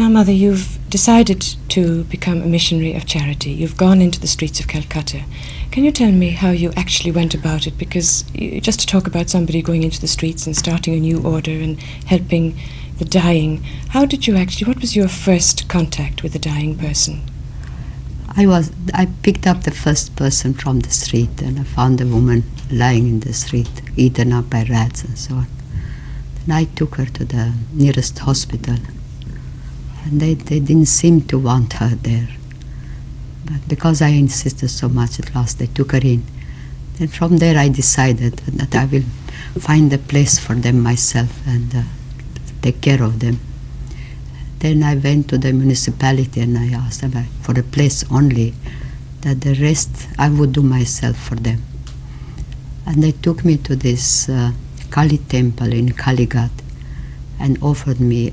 Now, Mother, you've decided to become a missionary of charity. You've gone into the streets of Calcutta. Can you tell me how you actually went about it? Because just to talk about somebody going into the streets and starting a new order and helping the dying, how did you actually, what was your first contact with a dying person? I picked up the first person from the street, and I found a woman lying in the street, eaten up by rats and so on. Then I took her to the nearest hospital, and they didn't seem to want her there. But because I insisted so much, at last they took her in. Then from there I decided that I will find a place for them myself and take care of them. Then I went to the municipality and I asked them for a place only, that the rest I would do myself for them. And they took me to this Kali temple in Kalighat and offered me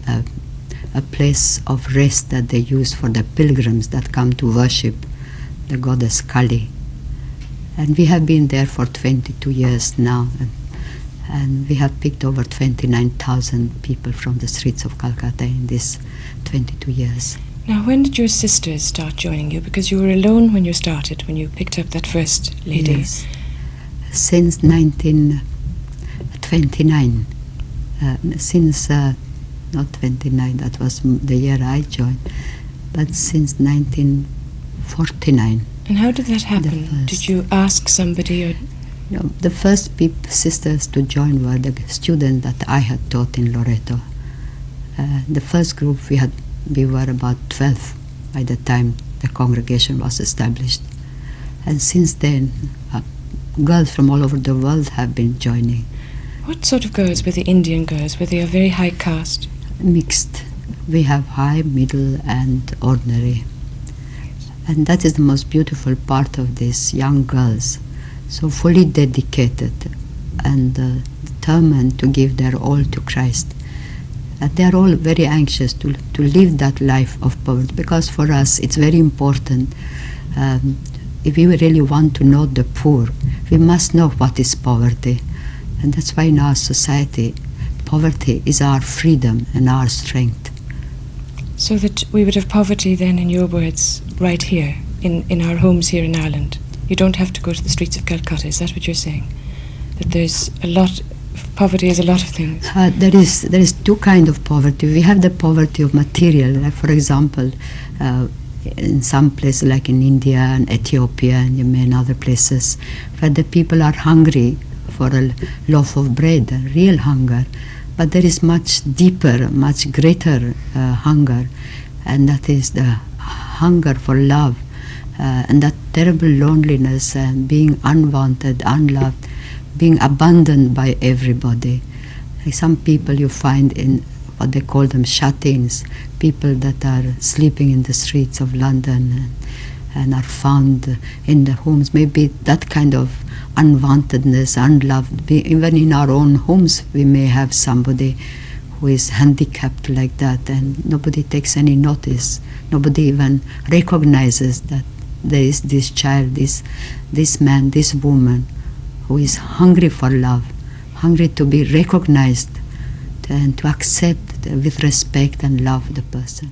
a place of rest that they use for the pilgrims that come to worship the goddess Kali. And we have been there for 22 years now, and we have picked over 29,000 people from the streets of Calcutta in these 22 years. Now, when did your sisters start joining you? Because you were alone when you started, when you picked up that first lady. Yes. Since 1929. Not 29, that was the year I joined, but since 1949. And how did that happen? Did you ask somebody? Or? No, the first sisters to join were the students that I had taught in Loreto. The first group we were about 12 by the time the congregation was established. And since then, girls from all over the world have been joining. What sort of girls were the Indian girls? Were they a very high caste? Mixed. We have high, middle and ordinary. And that is the most beautiful part of these young girls. So fully dedicated and determined to give their all to Christ. And they are all very anxious to live that life of poverty, because for us it's very important. If we really want to know the poor, we must know what is poverty. And that's why in our society, poverty is our freedom and our strength. So that we would have poverty then, in your words, right here, in our homes here in Ireland. You don't have to go to the streets of Calcutta, is that what you're saying? That there's a lot, poverty is a lot of things. There is two kinds of poverty. We have the poverty of material, like for example, in some places like in India and Ethiopia and Yemen and other places, where the people are hungry for a loaf of bread, a real hunger. But there is much deeper, much greater hunger, and that is the hunger for love, and that terrible loneliness and being unwanted, unloved, being abandoned by everybody. Like some people you find in what they call them shut-ins, people that are sleeping in the streets of London and are found in the homes. Maybe that kind of unwantedness, unloved. Even in our own homes we may have somebody who is handicapped like that, and nobody takes any notice. Nobody even recognizes that there is this child, this man, this woman who is hungry for love, hungry to be recognized and to accept with respect and love the person.